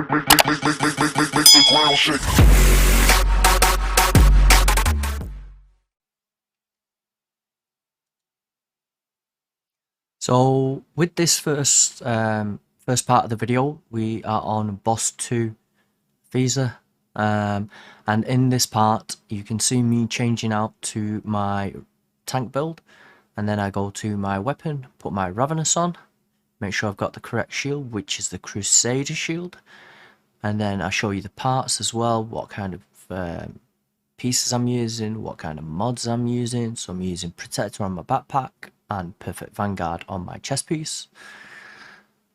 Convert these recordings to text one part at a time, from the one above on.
the ground shake. So with this first part of the video, we are on boss 2, Fieser, and in this part you can see me changing out to my tank build, and then I go to my weapon, put my Ravenous on, make sure I've got the correct shield, which is the Crusader shield, and then I show you the parts as well, what kind of pieces I'm using, what kind of mods I'm using. So I'm using Protector on my backpack and Perfect Vanguard on my chest piece.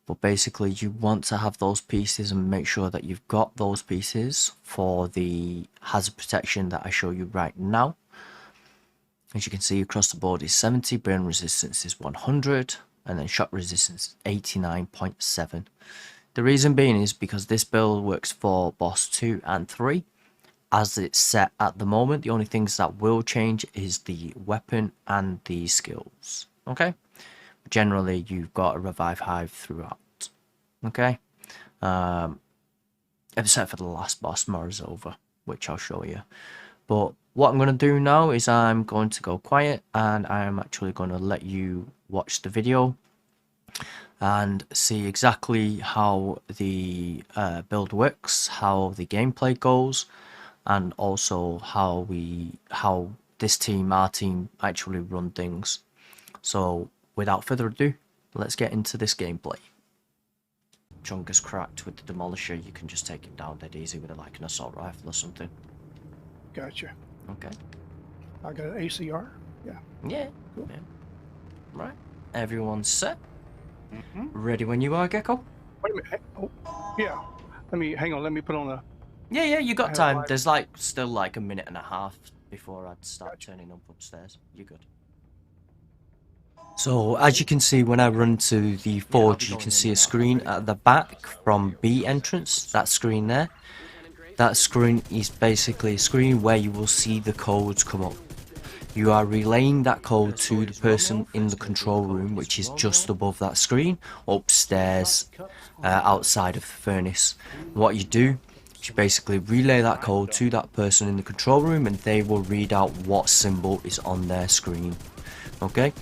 But basically you want to have those pieces and make sure that you've got those pieces for the hazard protection that I show you right now. As you can see, across the board is 70, burn resistance is 100, and then shock resistance is 89.7. The reason being is because this build works for boss 2 and 3. As it's set at the moment, the only things that will change is the weapon and the skills. Okay, generally you've got a revive hive throughout. Okay, except for the last boss, Morozova, which I'll show you. But what I'm going to do now is I'm going to go quiet, and I'm actually going to let you watch the video and see exactly how the build works, how the gameplay goes, and also how this team, our team, actually run things. So without further ado, let's get into this gameplay. Chunk is cracked with the demolisher. You can just take him down dead easy with like an assault rifle or something. Gotcha. Okay. I got an ACR. Yeah. Yeah. Cool. Yeah. Right. Everyone's set. Ready when you are, Gecko? Wait a minute. Oh, yeah. Hang on. Let me put on a. Yeah, you got time. There's still like a minute and a half before I'd start turning up upstairs. You're good. So as you can see, when I run to the forge, you can see a screen at the back from B entrance. That screen there. That screen is basically a screen where you will see the codes come up. You are relaying that code to the person in the control room, which is just above that screen, upstairs, outside of the furnace. What you do, you basically relay that code to that person in the control room, and they will read out what symbol is on their screen. Okay,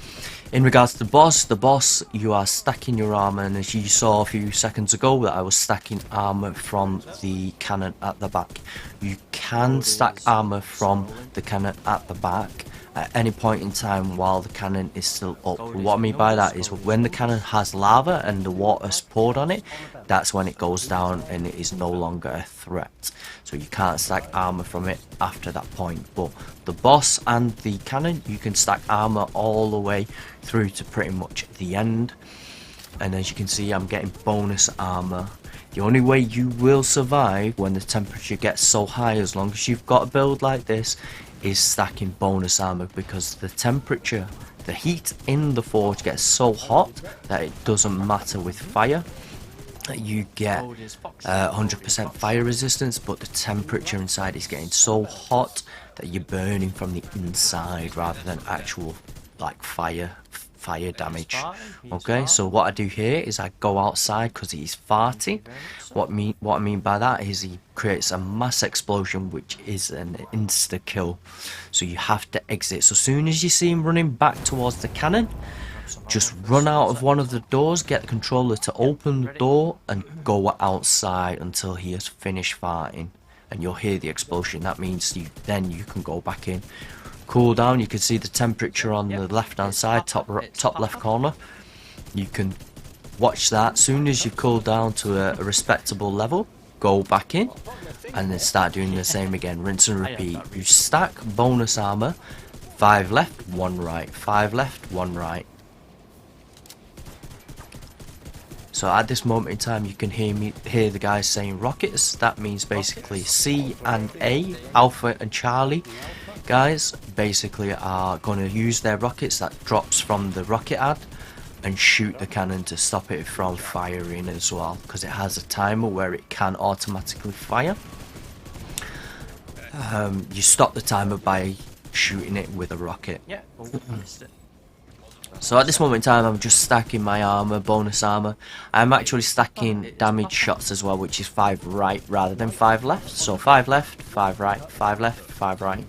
in regards to the boss, you are stacking your armor, and as you saw a few seconds ago that I was stacking armor from the cannon at the back. You can stack armor from the cannon at the back at any point in time while the cannon is still up. What I mean by that is when the cannon has lava and the water's poured on it, that's when it goes down and it is no longer a threat. So you can't stack armor from it after that point. But the boss and the cannon, you can stack armor all the way through to pretty much the end. And as you can see, I'm getting bonus armor. The only way you will survive when the temperature gets so high, as long as you've got a build like this, is stacking bonus armor, because the temperature, the heat in the forge gets so hot that it doesn't matter with fire. You get 100% fire resistance, but the temperature inside is getting so hot that you're burning from the inside rather than actual like fire damage. Okay, so what I do here is I go outside because he's farting. What I mean by that is he creates a mass explosion, which is an insta kill. So you have to exit. So as soon as you see him running back towards the cannon, just run out of one of the doors, get the controller to open the door, and go outside until he has finished farting, and you'll hear the explosion. That means then you can go back in. Cool down. You can see the temperature on the left hand side, top left corner. You can watch that. Soon as you cool down to a respectable level, go back in and then start doing the same again. Rinse and repeat. You stack bonus armor, 5 left, 1 right, 5 left, 1 right. So at this moment in time, you can hear the guys saying rockets. That means basically C and A, Alpha and Charlie guys basically are going to use their rockets that drops from the rocket ad and shoot the cannon to stop it from firing as well, because it has a timer where it can automatically fire. You stop the timer by shooting it with a rocket. So at this moment in time, I'm just stacking my armor, bonus armor. I'm actually stacking damage shots as well, which is 5 right rather than 5 left. So 5 left, 5 right, 5 left, 5 right.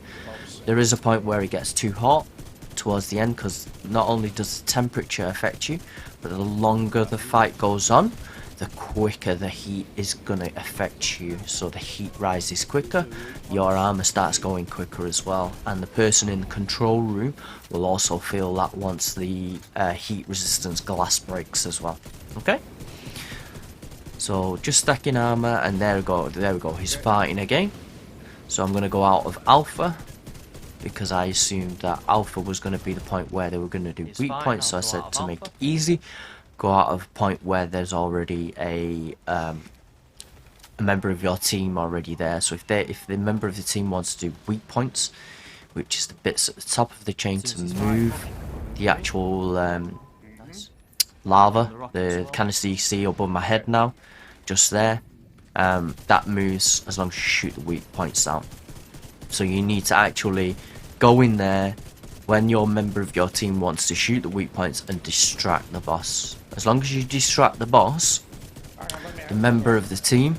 There is a point where it gets too hot towards the end, because not only does the temperature affect you, but the longer the fight goes on, the quicker the heat is going to affect you. So the heat rises quicker, your armor starts going quicker as well, and the person in the control room will also feel that once the heat resistance glass breaks as well. Okay, so just stacking armor, and there we go, he's fighting again. So I'm going to go out of alpha, because I assumed that alpha was going to be the point where they were going to do weak points, so I said to make it easy, go out of a point where there's already a member of your team already there. So if the member of the team wants to do weak points, which is the bits at the top of the chain to move the actual lava, the canister you see above my head now, just there, that moves as long as you shoot the weak points down. So you need to actually go in there when your member of your team wants to shoot the weak points and distract the boss. As long as you distract the boss, the member of the team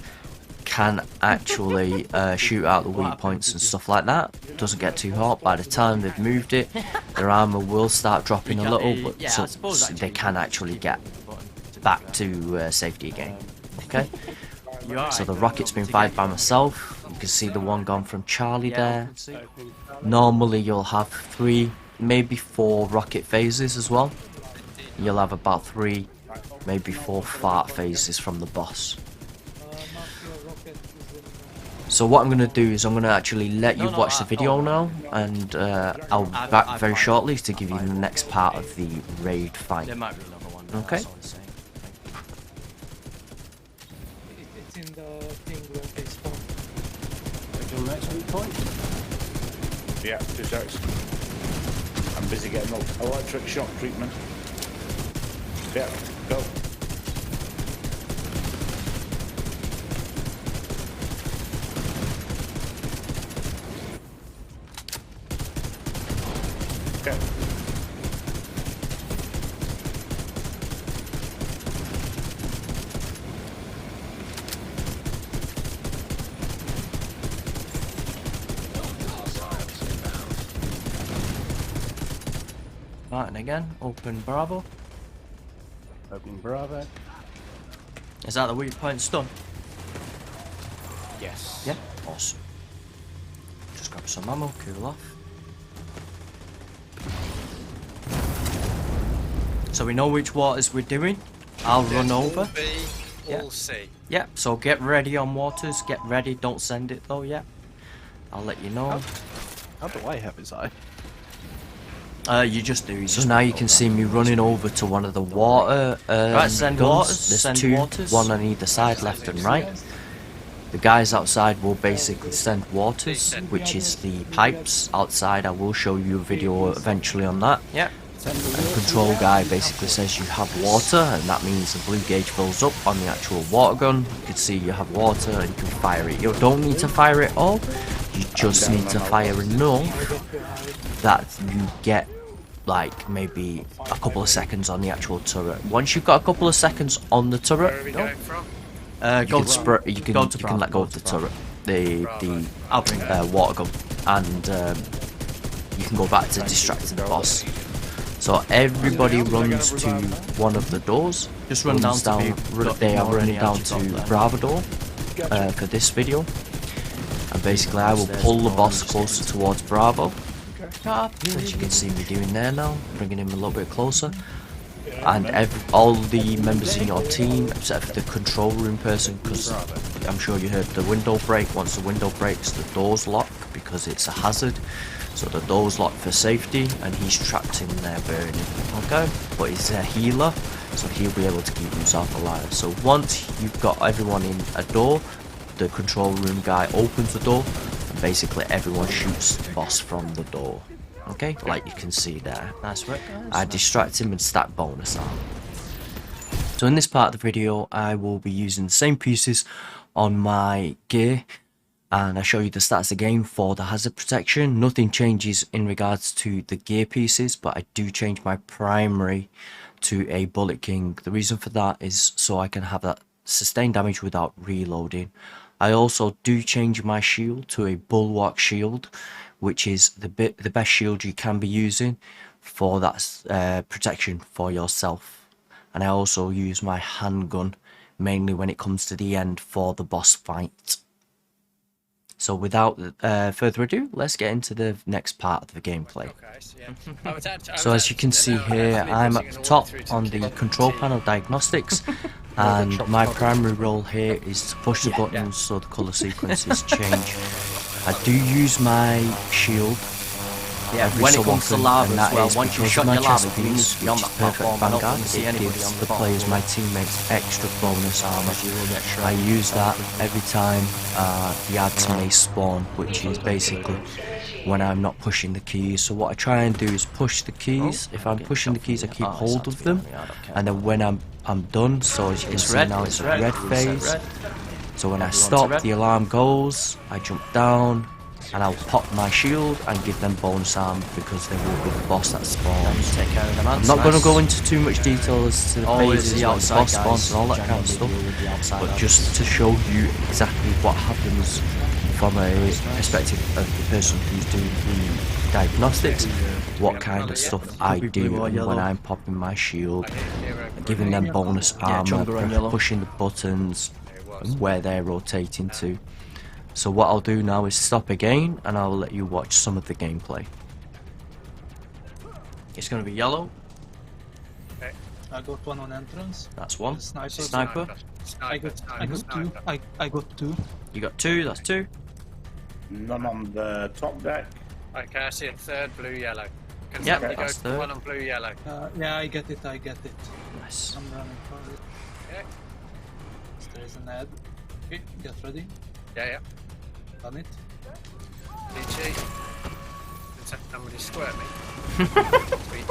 can actually shoot out the weak points and stuff like that. It doesn't get too hot. By the time they've moved it, their armor will start dropping a little, but so they can actually get back to safety again. Okay? So the rocket's been fired by myself. You can see the one gone from Charlie there. Normally you'll have 3, maybe 4 rocket phases as well. You'll have about 3, maybe 4 fart phases from the boss. So what I'm going to do is I'm going to actually let you watch the video now, and I'll be back very shortly to give you the next part of the raid fight. Okay? It's in the thing where they spawn. Your next weak point? Yeah, 2 seconds. I'm busy getting electric shock treatment. Yeah, go. Okay. Right, and again, open Bravo. Opening Bravo. Is that the weak point stun? Yes. Yeah, awesome. Just grab some ammo, cool off. So we know which waters we're doing. I'll run over. B, Yeah. all C. Yeah, so get ready on waters, get ready, don't send it though, yeah. I'll let you know. How do I have his eye? You just do. So now you can see me running over to one of the water Right, send guns. waters, There's send 2, waters. one on either side, left and right. The guys outside will basically send waters, which is the pipes outside. I will show you a video eventually on that. Yeah. And the control guy basically says you have water, and that means the blue gauge fills up on the actual water gun. You can see you have water and you can fire it. You don't need to fire it all, you just need to fire enough that you get like maybe a couple of seconds on the actual turret. Once you've got a couple of seconds on the turret, Where are we going from? you can let go of the turret, the water gun, and you can go back to distracting the boss. So everybody runs to one of the doors. Just run down They are running down to Bravo door for this video, and basically I will pull the boss closer towards Bravo. As you can see me doing there now, bringing him a little bit closer. And all the members in your team, except for the control room person, because I'm sure you heard the window break. Once the window breaks, the doors lock because it's a hazard. So the doors lock for safety, and he's trapped in there burning. Okay, but he's a healer, so he'll be able to keep himself alive. So once you've got everyone in a door, the control room guy opens the door, and basically everyone shoots the boss from the door. Okay, like you can see there. Nice work, guys. I distract him and stack bonus arm. So in this part of the video, I will be using the same pieces on my gear and I show you the stats again for the hazard protection. Nothing changes in regards to the gear pieces, but I do change my primary to a Bullet King. The reason for that is so I can have that sustained damage without reloading. I also do change my shield to a Bulwark shield, which is the best shield you can be using for that protection for yourself. And I also use my handgun mainly when it comes to the end for the boss fight. So without further ado, let's get into the next part of the gameplay. So as you can see here, I'm at the top on the control panel diagnostics, and my primary role here is to push the buttons so the colour sequences change. I do use my shield when it comes to lava as well, once you've shot your lava beams beyond that platform, I don't see anybody on the players, my teammates, extra bonus armor. I use that every time the ads may spawn, which is basically when I'm not pushing the keys. So what I try and do is push the keys. If I'm pushing the keys, I keep hold of them, and then when I'm done, so as you can see now it's a red phase. So when I stop, the alarm goes, I jump down, and I'll pop my shield and give them bonus armor because they will be the boss that spawns. Take care of them. I'm not going to go into too much detail as to the phases, the boss spawns and all that kind of stuff, but just to show you exactly what happens from a perspective of the person who's doing the diagnostics, what kind of stuff I do when I'm popping my shield, giving them bonus armor, pushing the buttons, and where they're rotating to. So what I'll do now is stop again, and I'll let you watch some of the gameplay. It's going to be yellow. Okay. I got one on entrance. That's one. Sniper. I got two. I got two. You got two. That's two. None on the top deck. Okay, I see a third blue yellow. Can Yep, somebody go that's to third. one on blue yellow? Yeah, I get it. Nice. I'm running for it. Okay. There's an ad. Okay, get ready. Yeah. Done it. DG. Did somebody squirt me? Sweet.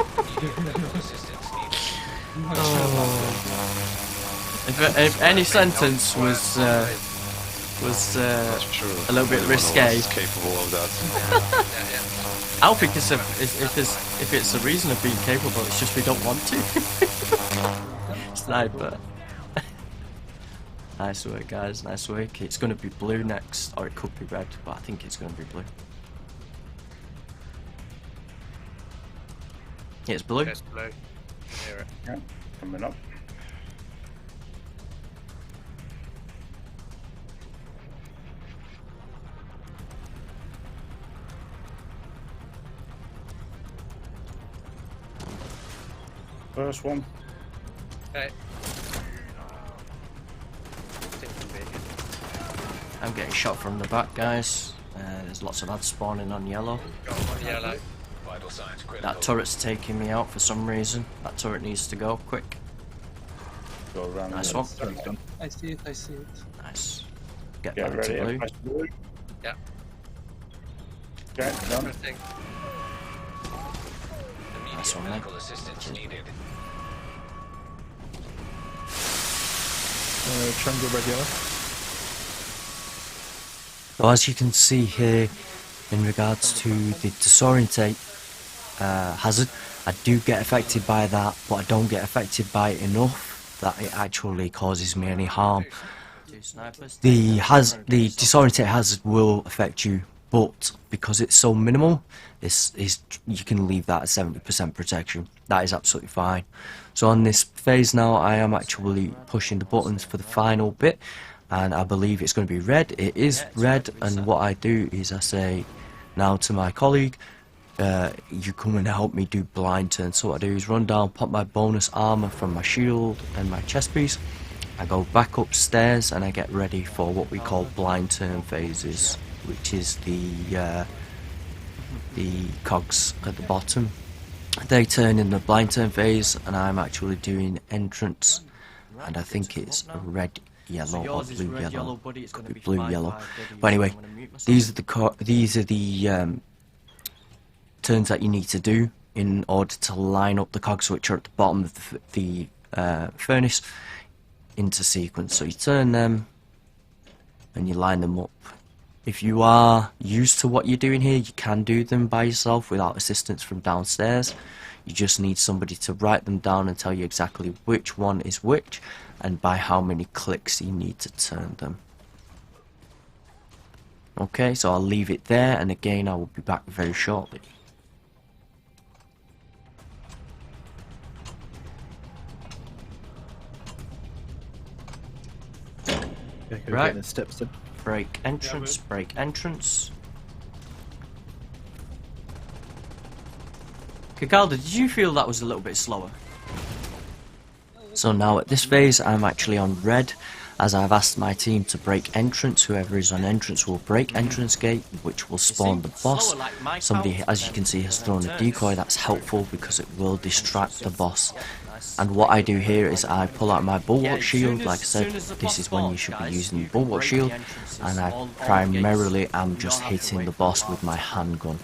If any sentence was a little bit risque, capable of that. I don't think it's if it's a reason of being capable, it's just we don't want to. Sniper. Nice work, guys, nice work. It's going to be blue next, or it could be red, but I think it's going to be blue. Yeah, it's blue. It's blue. Hear it. Yeah, coming up. First one. Okay. I'm getting shot from the back, guys. There's lots of ads spawning on yellow. Got one yellow. That turret's taking me out for some reason. That turret needs to go quick. Go around. Nice the- one. I see it. Nice. Get Get back ready. to blue. Press blue. Yeah. Okay, done. Everything. Nice one, mate. Try and go red yellow. So as you can see here, in regards to the disorientate hazard, I do get affected by that, but I don't get affected by it enough that it actually causes me any harm. The disorientate hazard will affect you, but because it's so minimal, you can leave that at 70% protection. That is absolutely fine. So on this phase now, I am actually pushing the buttons for the final bit, and I believe it's going to be red. It is red, and what I do is I say now to my colleague, you come and help me do blind turn. So what I do is run down, pop my bonus armor from my shield and my chest piece. I go back upstairs and I get ready for what we call blind turn phases, which is the cogs at the bottom. They turn in the blind turn phase, and I'm actually doing entrance, and I think it's a red, yellow, or blue yellow. Could be blue yellow. But anyway, these are the turns that you need to do in order to line up the cogs, which are at the bottom of the furnace, into sequence. So you turn them and you line them up If you are used to what you're doing here, you can do them by yourself without assistance from downstairs. You just need somebody to write them down and tell you exactly which one is which and by how many clicks you need to turn them. Okay, so I'll leave it there, and again I will be back very shortly. Right. The steps in. Break entrance, break entrance. Kakalda, did you feel that was a little bit slower? So now at this phase I'm actually on red, as I've asked my team to break entrance. Whoever is on entrance will break entrance gate, which will spawn the boss. Somebody, as you can see, has thrown a decoy. That's helpful because it will distract the boss. And what I do here is I pull out my bulwark shield. Like I said, this is when you should be using the bulwark shield, and I primarily am just hitting the boss with my handgun.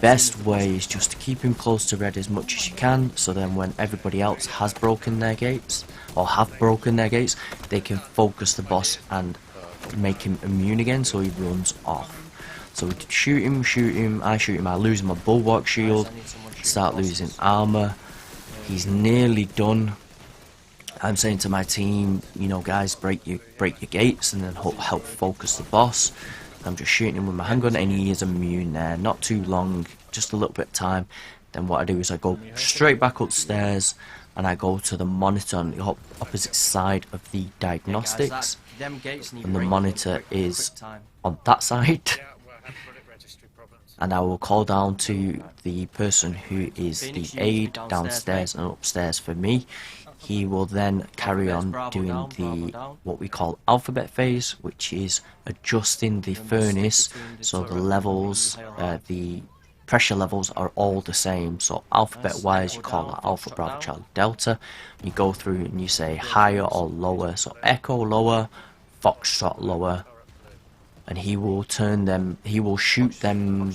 Best way is just to keep him close to red as much as you can, so then when everybody else has broken their gates, or have broken their gates, they can focus the boss and make him immune again so he runs off. So we shoot him, I shoot him, I lose my bulwark shield, start losing armor. He's nearly done. I'm saying to my team, you know, guys, break your gates and then help focus the boss. I'm just shooting him with my handgun and he is immune there. Not too long, just a little bit of time. Then what I do is I go straight back upstairs and I go to the monitor on the opposite side of the diagnostics. And the monitor is on that side. And I will call down to the person who is the aide downstairs and upstairs for me. He will then carry on doing the what we call alphabet phase, which is adjusting the furnace so the levels, the pressure levels are all the same. So alphabet wise, you call that Alpha, Bravo, Charlie, Delta. You go through and you say higher or lower. So Echo lower, Foxtrot lower, and he will turn them. He will shoot them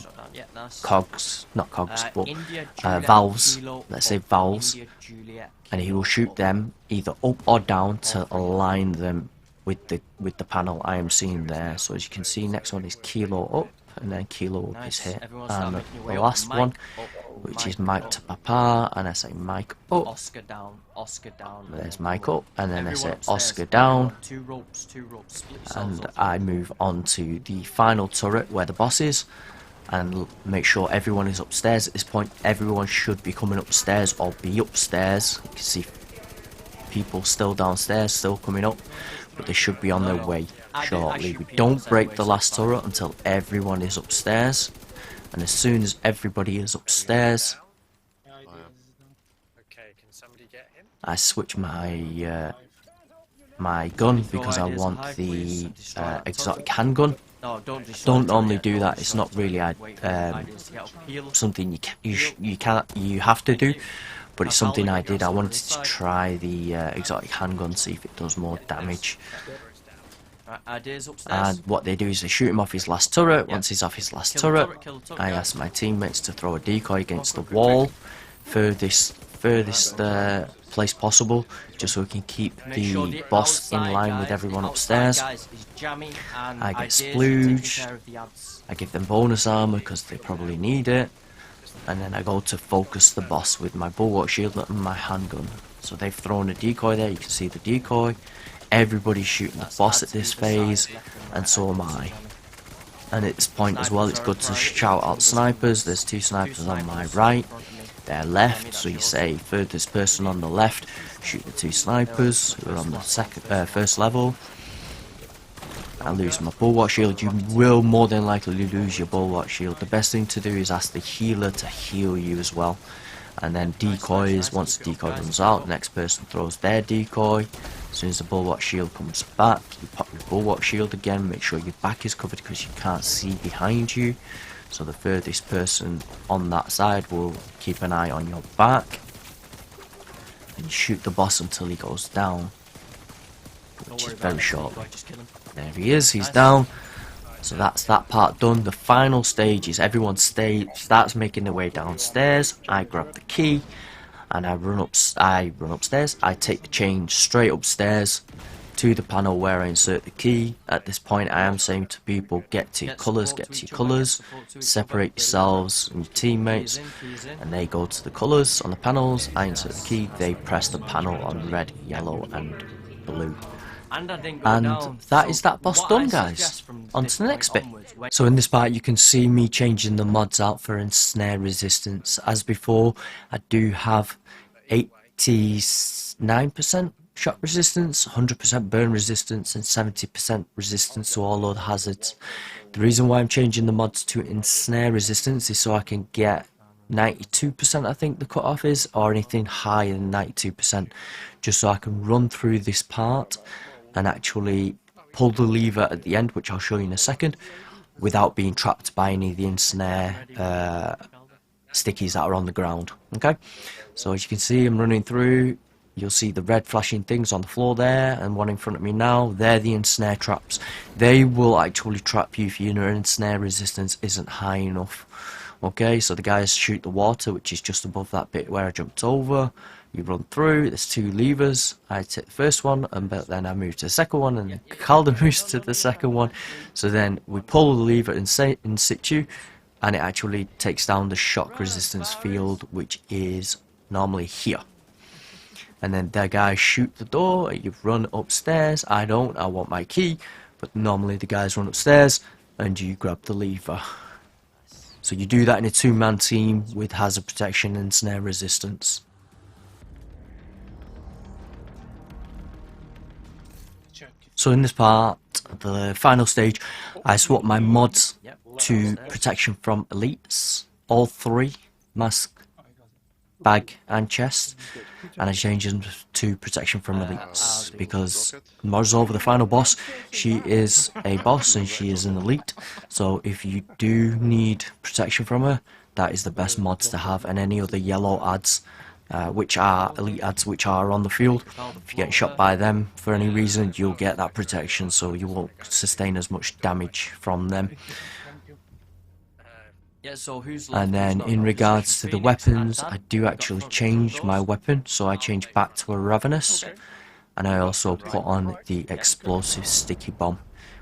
cogs, not cogs, but valves. Let's say valves. And he will shoot them either up or down to align them with the panel I am seeing there. So as you can see, next one is Kilo up, and then Kilo up is here. And the last one, which is Mike to Papa, and I say Mike up. Oscar down, Oscar down. There's Mike up, and then I say Oscar down. Two ropes, and I move on to the final turret where the boss is. And make sure everyone is upstairs at this point. Everyone should be coming upstairs or be upstairs. You can see people still downstairs, still coming up, but they should be on their way shortly. We don't break the last turret until everyone is upstairs, and as soon as everybody is upstairs, I switch my my gun because I want the exotic handgun. Don't normally do that. It's not really something you have to do, but it's something I did. I wanted to try the exotic handgun, see if it does more damage. And what they do is they shoot him off his last turret. Once he's off his last turret, I ask my teammates to throw a decoy against the wall, furthest place possible, just so we can keep the boss in line with everyone upstairs. I get splooged, I give them bonus armor because they probably need it, and then I go to focus the boss with my bulwark shield and my handgun. So they've thrown a decoy there, you can see the decoy. Everybody's shooting the boss at this phase, and so am I. And at this point as well, it's good to shout out snipers. There's two snipers on my right, their left, so you say furthest person on the left, shoot the two snipers who are on the first level. I lose my bulwark shield. You will more than likely lose your bulwark shield. The best thing to do is ask the healer to heal you as well. And then decoys, once the decoy runs out, the next person throws their decoy. As soon as the bulwark shield comes back, you pop your bulwark shield again, make sure your back is covered because you can't see behind you. So the furthest person on that side will keep an eye on your back. And shoot the boss until he goes down, which is very shortly. There he is, he's down. So that's that part done. The final stage is everyone starts making their way downstairs. I grab the key and I run upstairs. I take the chain straight upstairs to the panel where I insert the key. At this point I am saying to people, get to your colours, separate yourselves and your teammates, and they go to the colours on the panels, I insert the key, they press the panel on red, yellow and blue. And that is that boss done, guys. On to the next bit. So in this part you can see me changing the mods out for ensnare resistance. As before, I do have 89% shock resistance, 100% burn resistance and 70% resistance to all other hazards. The reason why I'm changing the mods to ensnare resistance is so I can get 92%, I think the cutoff is, or anything higher than 92%, just so I can run through this part and actually pull the lever at the end, which I'll show you in a second, without being trapped by any of the ensnare stickies that are on the ground. Okay, so as you can see, I'm running through. You'll see the red flashing things on the floor there, and one in front of me now. They're the ensnare traps. They will actually trap you if your ensnare resistance isn't high enough. Okay, so the guys shoot the water, which is just above that bit where I jumped over. You run through, there's two levers. I take the first one, but then I move to the second one, and Calder moves to the second one. So then we pull the lever in situ, and it actually takes down the shock resistance field, which is normally here. And then the guys shoot the door, you run upstairs. I want my key, but normally the guys run upstairs, and you grab the lever. So you do that in a two-man team with hazard protection and snare resistance. So in this part, the final stage, I swap my mods to protection from elites, all three, mask, bag and chest, and I change them to protection from elites because Morozova, the final boss, she is a boss and she is an elite, so if you do need protection from her, that is the best mods to have. And any other yellow ads, which are elite ads which are on the field, if you get shot by them for any reason, you'll get that protection, so you won't sustain as much damage from them. And then in regards to the weapons, I do actually change my weapon, so I change back to a Ravenous, and I also put on the explosive sticky bomb,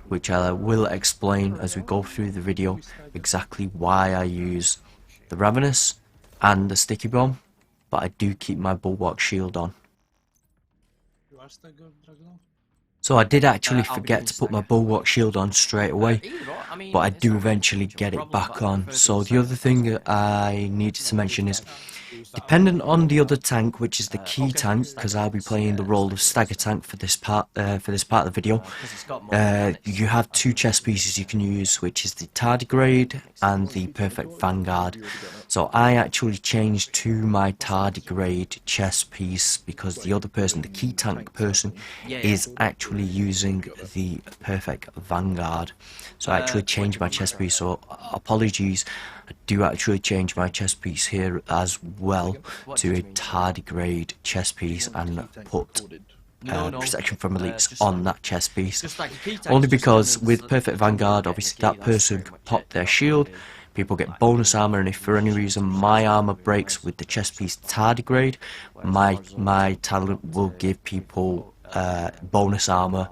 which I will explain as we go through the video exactly why I use the Ravenous and the sticky bomb, but I do keep my bulwark shield on. So I did actually forget to put my bulwark shield on straight away, but I do eventually get it back on. So the other thing I needed to mention is, dependent on the other tank, which is the key tank, because I'll be playing the role of stagger tank for this part of the video, you have two chest pieces you can use, which is the tardigrade and the perfect vanguard. So I actually changed to my tardigrade chest piece because the other person, the key tank person, is actually using the perfect vanguard. So I actually changed my chest piece, so apologies, I do actually change my chest piece here as well to a tardigrade chest piece and put protection from elites on that chest piece. Only because with perfect vanguard, obviously that person can pop their shield, people get bonus armor, and if for any reason my armor breaks with the chest piece tardigrade, my talent will give people bonus armor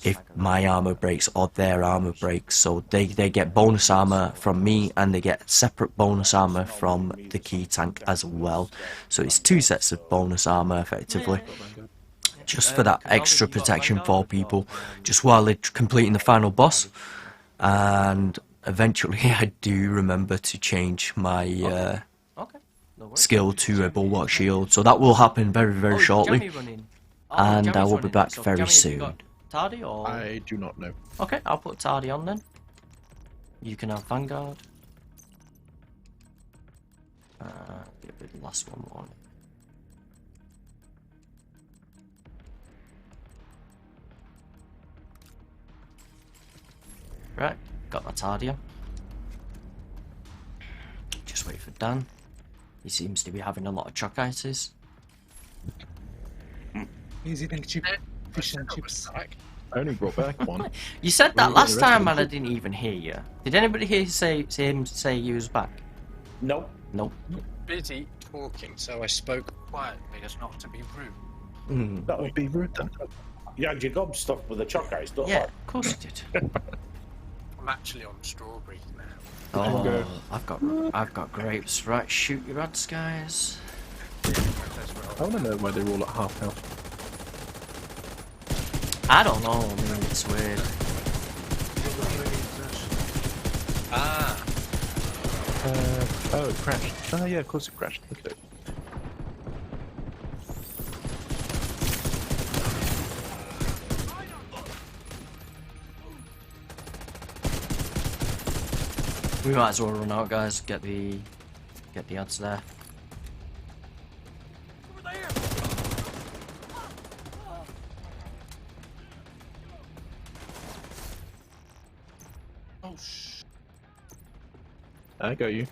if my armor breaks or their armor breaks. So they get bonus armor from me, and they get separate bonus armor from the key tank as well. So it's two sets of bonus armor effectively, just for that extra protection for people, just while they're completing the final boss. And eventually I do remember to change my skill to a bulwark shield, so that will happen very, very shortly, and I will be back very soon. Tardy or? I do not know. Okay, I'll put Tardy on then. You can have Vanguard. Get rid of the last one. Right, got my Tardy on. Just wait for Dan. He seems to be having a lot of tracheitis. He's eating fish and chips. I only brought back one. You said that last time and I didn't even hear you. Did anybody hear him say he was back? Nope. Nope. Busy talking, so I spoke quietly as not to be rude. That would be rude then. You had your gob stuffed with the choc ice, don't Yeah, you? of course you did. I'm actually on strawberries now. Oh, I've got grapes. Right, shoot your ads, guys. I want to know why they're all at half health. I don't know. I mean, it's weird. Ah, Oh, it crashed. Oh yeah, of course it crashed. Look at it. We might as well run out, guys. Get the ads there. I got you.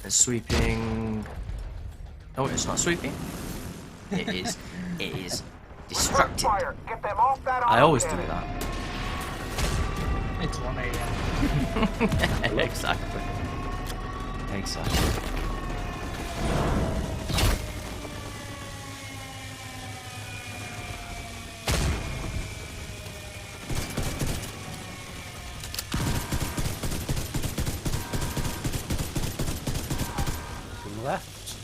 It's sweeping. Oh, it's not sweeping. It is. It is distracted. I always do that. It's 1 a.m. Exactly. Exactly. Left.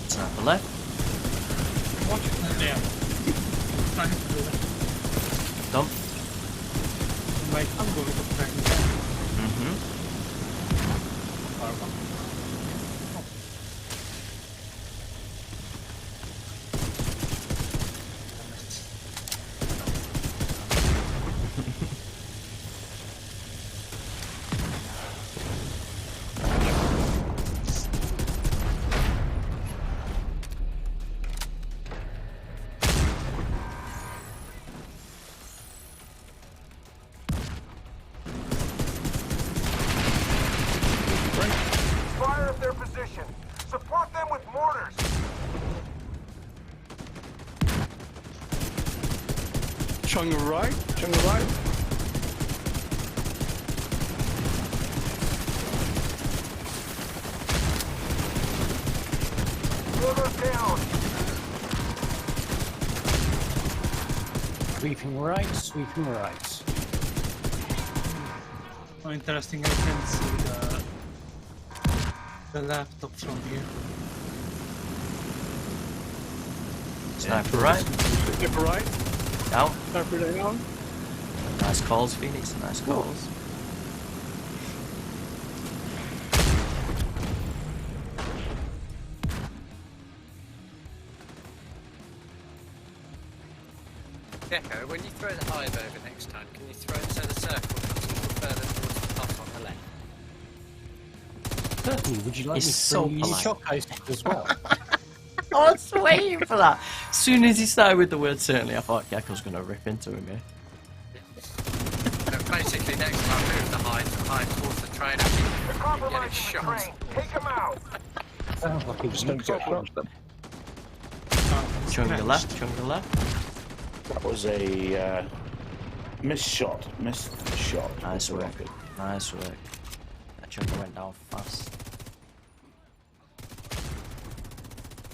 Sniper left. Watch it. Yeah. Trying to do that. Dump. My thumb goes to trying to Mm-hmm. Fire at their position. Support them with mortars. Chung right. Chung right. Mortars down. Sweeping right, sweeping right. Oh, interesting. I can see the laptop from here. Sniper right. Sniper right. Down. Sniper down. Nice calls, Phoenix. Nice calls. Gecko, when you throw the hive over next time, can you throw it so the circle comes a little further towards the top on the left? Certainly, would you like He's me to so throw you polite. shock ice as well? I was waiting for that. As soon as he started with the word certainly, I thought Gecko's going to rip into him here. So basically, next time move the hive towards the train and you get it Compromising the shot. train. Take them out. Sounds like it was Don't get shot. Chung the left, chung the left. That was a missed shot. Nice work. Nice work. That chung went down fast.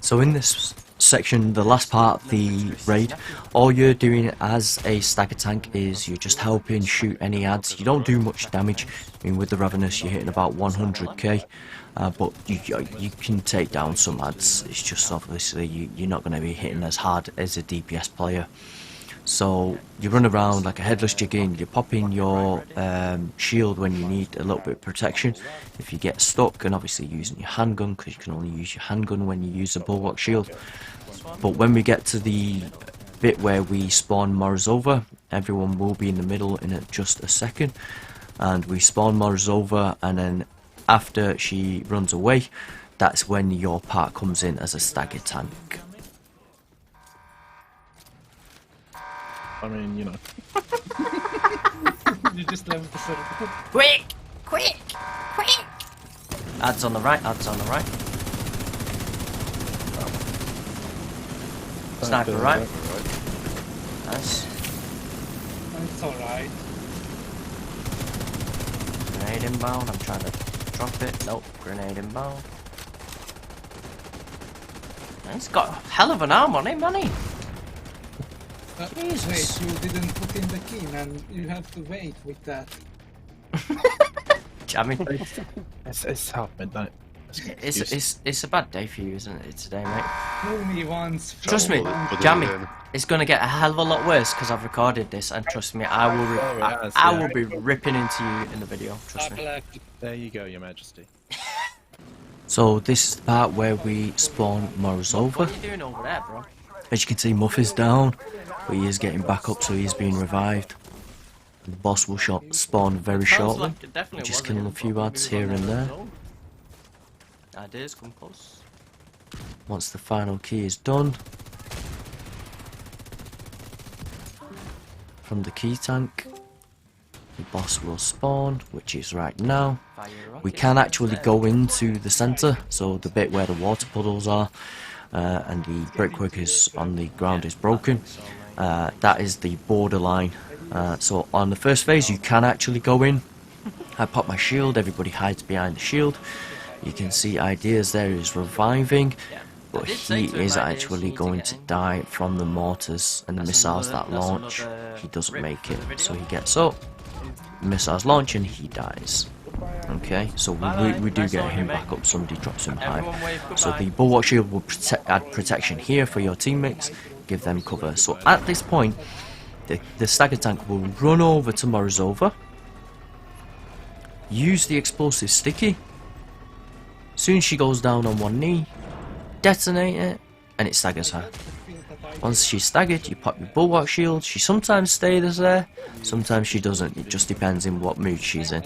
So in this section, the last part of the raid, all you're doing as a stagger tank is you're just helping shoot any ads. You don't do much damage. I mean, with the Ravenous, you're hitting about 100k, but you can take down some ads. It's just obviously you're not going to be hitting as hard as a DPS player. So you run around like a headless chicken, you pop in your shield when you need a little bit of protection if you get stuck, and obviously using your handgun because you can only use your handgun when you use a bulwark shield. But when we get to the bit where we spawn Morozova, everyone will be in the middle in just a second, and we spawn Morozova, and then after she runs away, that's when your part comes in as a stagger tank. I mean, you know. You just left the circle. Quick! Quick! Quick! Ads on the right, ads on the right. Sniper, right? Nice. It's alright. Grenade inbound. I'm trying to drop it. Nope. Grenade inbound. He's got a hell of an arm on him, hasn't he? Jesus. Wait, you didn't put in the key, man. You have to wait with that. Jammy. It's half midnight. It's a bad day for you, isn't it, today, mate? Fool me once. Trust me, Jammy. It's gonna get a hell of a lot worse because I've recorded this, and trust me, I will be ripping into you in the video. Trust me. There you go, Your Majesty. So this is the part where we spawn Morozova. What are you doing over there, bro? As you can see, Muff is down, but he is getting back up, so he's being revived. And the boss will spawn very shortly. Just killing a few ads here and there. Ideas come close. Once the final key is done, from the key tank, the boss will spawn, which is right now. We can actually go into the centre, so the bit where the water puddles are, and the brickwork is on the ground is broken. That is the borderline. So on the first phase you can actually go in. I pop my shield, everybody hides behind the shield. You can see Ideas there is reviving, but he is actually going to die from the mortars and the missiles that launch. He doesn't make it, so he gets up, missiles launch and he dies. Okay, so we do get him back up, somebody drops him high. So the bulwark shield will add protection here for your teammates, give them cover. So at this point, the stagger tank will run over to Morozova, use the explosive sticky. Soon she goes down on one knee, detonate it, and it staggers her. Once she's staggered, you pop your bulwark shield. She sometimes stays there, sometimes she doesn't. It just depends in what mood she's in.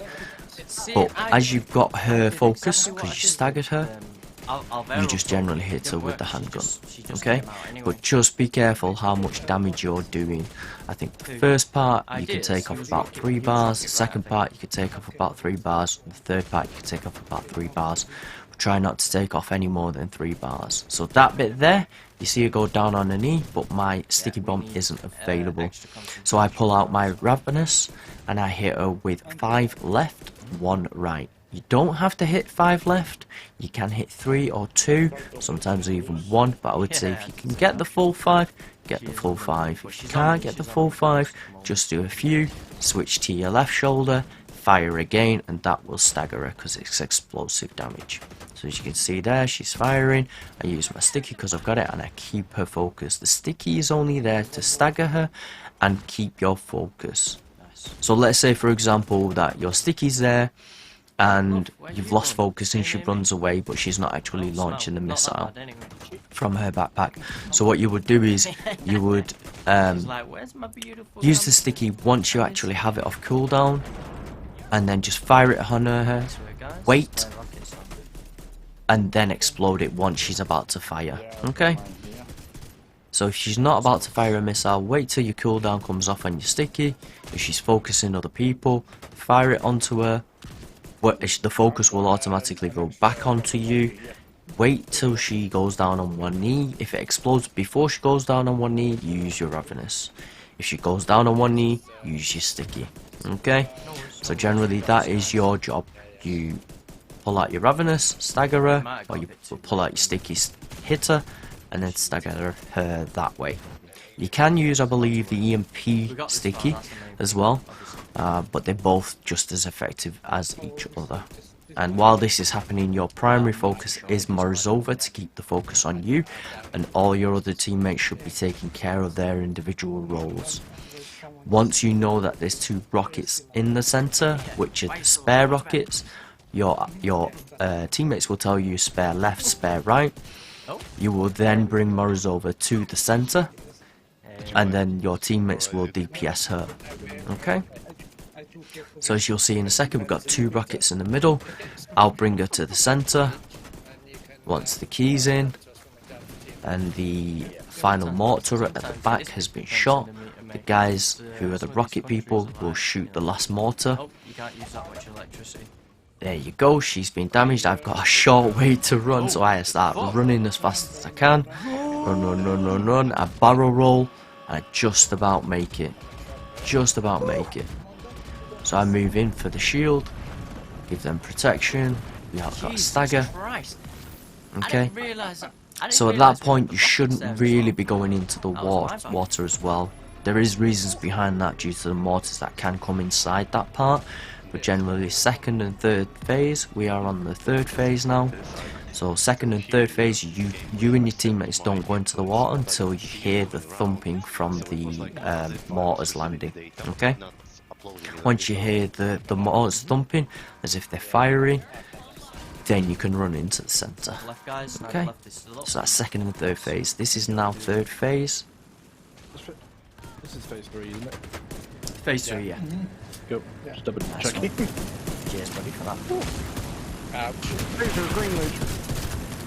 But as you've got her focus, because you staggered her, you just generally hit her with the handgun. Okay? But just be careful how much damage you're doing. I think the first part you can take off about 3 bars, the second part you can take off about 3 bars, and the third part you can take off about 3 bars. Try not to take off any more than 3 bars. So that bit there, you see her go down on her knee, but my sticky bomb isn't available. So I pull out my Ravenous and I hit her with 5 left, 1 right. You don't have to hit 5 left, you can hit 3 or 2, sometimes even 1, but I would say if you can get the full 5, get the full 5. If you can't get the full 5, just do a few, switch to your left shoulder, fire again, and that will stagger her because it's explosive damage. So as you can see there, she's firing. I use my sticky because I've got it, and I keep her focused. The sticky is only there to stagger her and keep your focus. So let's say, for example, that your sticky's there and you've lost focus and she runs away, but she's not actually launching the missile from her backpack. So what you would do is you would use the sticky once you actually have it off cooldown, and then just fire it on her, wait, and then explode it once she's about to fire. Okay? So if she's not about to fire a missile, wait till your cooldown comes off on your sticky. If she's focusing other people, fire it onto her. The focus will automatically go back onto you. Wait till she goes down on one knee. If it explodes before she goes down on one knee, you use your Ravenous. If she goes down on one knee, use your sticky. Okay? So generally that is your job. You pull out your Ravenous, stagger her, or you pull out your sticky, hit her, and then stagger her that way. You can use, I believe, the EMP sticky as well, but they're both just as effective as each other. And while this is happening, your primary focus is Morozova to keep the focus on you, and all your other teammates should be taking care of their individual roles. Once you know that there's 2 rockets in the center, which are the spare rockets, your teammates will tell you spare left, spare right. You will then bring Morozova to the center, and then your teammates will DPS her. Okay? So as you'll see in a second, we've got 2 rockets in the middle. I'll bring her to the center once the key's in, and the final mortar at the back has been shot. The guys who are the rocket people will shoot the last mortar. There you go, she's been damaged. I've got a short way to run, so I start running as fast as I can. Run, run, run, run, run. I barrel roll, and I just about make it. Just about make it. So I move in for the shield, give them protection. We have got a stagger. Okay. So at that point, you shouldn't really be going into the water as well. There is reasons behind that due to the mortars that can come inside that part. But generally, second and third phase, we are on the third phase now. So second and third phase, you and your teammates don't go into the water until you hear the thumping from the mortars landing. Okay. Once you hear the mortars thumping, as if they're firing, then you can run into the centre. Okay, so that's second and third phase. This is now third phase. This is phase 3, isn't it? Phase 3, yeah. Go. Just double checking. Cheers, buddy, for that. Ouch. Laser, green laser.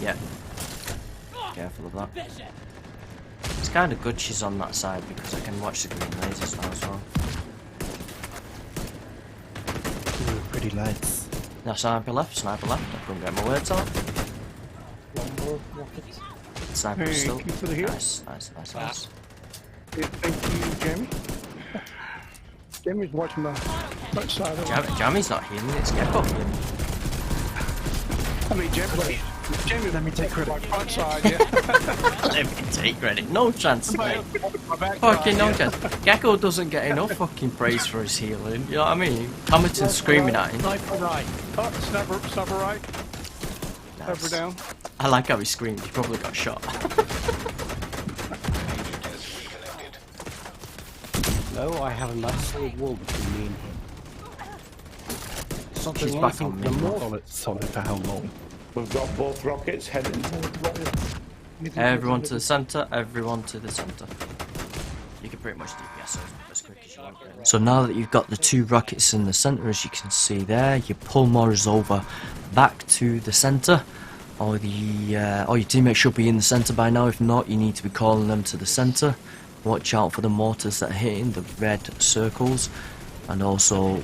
Yeah. Careful of that. It's kind of good she's on that side because I can watch the green lasers now as well. Ooh, pretty lights. Now sniper left, I couldn't get my words out. One more rocket. Sniper Hey, still. keep for the heal. Nice. Yeah, thank you, Jamie. Jamie's watching the right side of it. Jamie's not healing, it's Gecko healing. I mean, Jamie, let me take credit. Front side, yeah. Let me take credit. No chance, mate. My back Fucking side, no yeah. chance. Gecko doesn't get enough fucking praise for his healing. You know what I mean? Hamilton's screaming at him. Sniper right. Oh, sniper right. Nice. Sniper down. I like how he screamed. He probably got shot. No, I have a nice solid wall between me and him. Something She's like back on me. Solid for how long? We've got both rockets heading towards rockets. Everyone to the centre, everyone to the centre. You can pretty much DPS those as quick as you want. Really. So now that you've got the two rockets in the centre, as you can see there, you pull Morozova back to the centre. Or your teammates should be in the centre by now. If not, you need to be calling them to the centre. Watch out for the mortars that are hitting the red circles, and also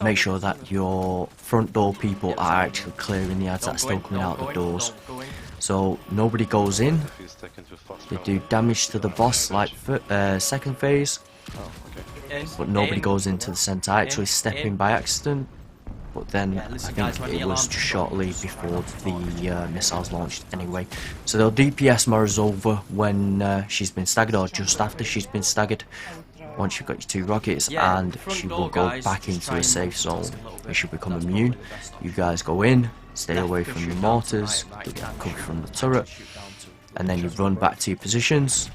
make sure that your front door people are actually clearing the ads that are still coming out the doors. So nobody goes in. They do damage to the boss like second phase, but nobody goes into the centre. I actually step in by accident, but then I think it was just shortly before the missiles launched anyway. So they'll DPS Morozova when she's been staggered, or just after she's been staggered, once you've got your two rockets, and she will go back into a safe zone. It should become immune. You guys go in, stay away from your mortars, cover from the turret, and then you run back to your positions.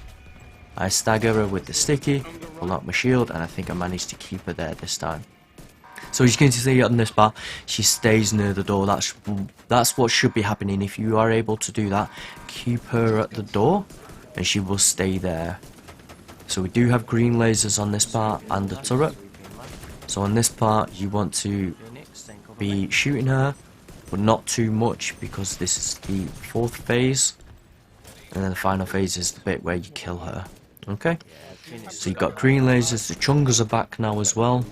I stagger her with the sticky, pull out my shield, and I think I managed to keep her there this time. So as you can see on this bar, she stays near the door. That's what should be happening. If you are able to do that, keep her at the door and she will stay there. So we do have green lasers on this part and the turret. So on this part you want to be shooting her, but not too much, because this is the fourth phase, and then the final phase is the bit where you kill her. Okay, so you've got green lasers. The chungas are back now as well.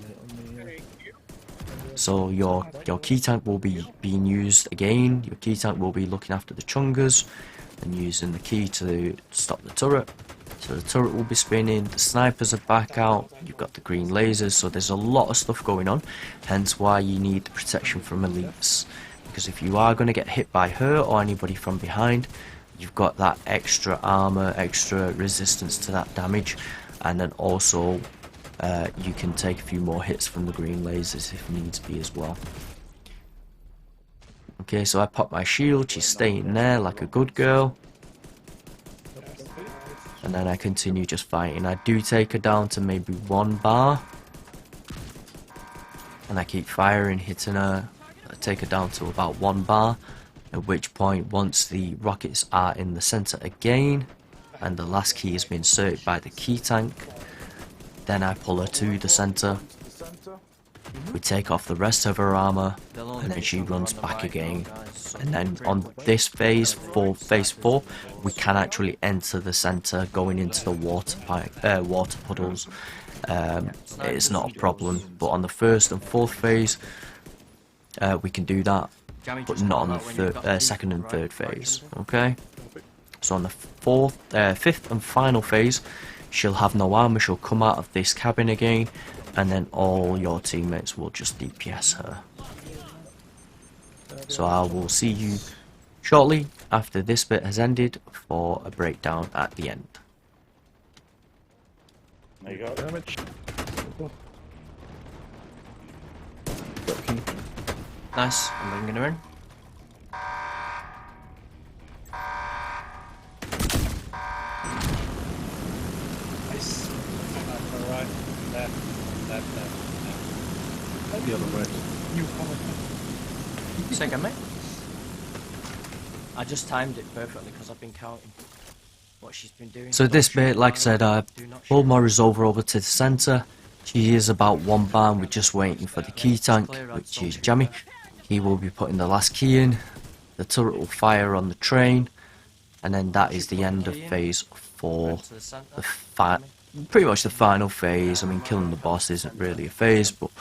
So your key tank will be being used again. Your key tank will be looking after the chungas and using the key to stop the turret. So the turret will be spinning, the snipers are back out, you've got the green lasers, so there's a lot of stuff going on, hence why you need the protection from elites. Because if you are going to get hit by her or anybody from behind, you've got that extra armor, extra resistance to that damage, and then also you can take a few more hits from the green lasers if needs be as well. Okay, so I pop my shield, she's staying there like a good girl. And then I continue just fighting. I do take her down to maybe 1 bar. And I keep firing, hitting her. I take her down to about 1 bar. At which point, once the rockets are in the centre again, and the last key has been inserted by the key tank, then I pull her to the centre. We take off the rest of her armour, and then she runs back again. And then on this phase, for phase 4, we can actually enter the centre going into the water puddles. It's not a problem, but on the first and fourth phase, we can do that, but not on the second and third phase. Okay, So on the fifth and final phase, she'll have no armor, she'll come out of this cabin again, and then all your teammates will just DPS her. So I will see you shortly after this bit has ended for a breakdown at the end. There you go. Damage. Nice, I'm bringing her in. Nice. Right, left, left, left. The other way. You coming? Second, mate. I just timed it perfectly because I've been counting what she's been doing. So this bit, like I said, I pulled Morozova over to the centre. She is about 1 bar, and we're just waiting for the key tank, which is Jammy. He will be putting the last key in, the turret will fire on the train, and then that is the end of phase 4. Pretty much the final phase. I mean, killing the boss isn't really a phase, but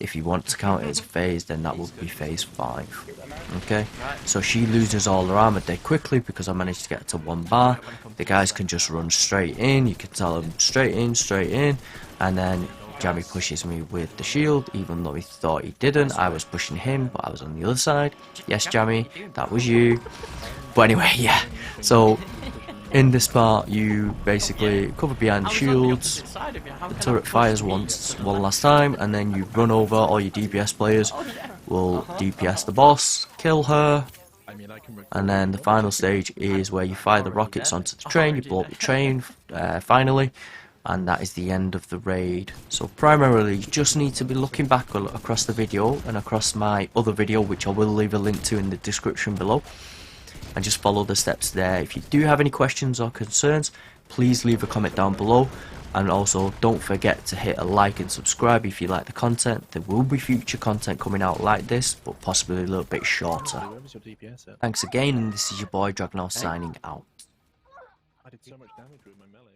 if you want to count it as a phase, then that will be phase 5. Okay, so she loses all her armor dead quickly because I managed to get to 1 bar. The guys can just run straight in. You can tell them straight in, and then Jammy pushes me with the shield, even though he thought he didn't. I was pushing him, but I was on the other side. Yes, Jammy, that was you. But anyway, yeah. So in this part, you basically cover behind the shields. The turret fires one last time, and then you run over. All your DPS players will DPS the boss, kill her, and then the final stage is where you fire the rockets onto the train. You blow up the train finally. And that is the end of the raid. So primarily you just need to be looking back across the video and across my other video, which I will leave a link to in the description below, and just follow the steps there. If you do have any questions or concerns, please leave a comment down below, and also don't forget to hit a like and subscribe if you like the content. There will be future content coming out like this, but possibly a little bit shorter. Thanks again, and this is your boy Dragunov signing out. I did so much damage with my melee.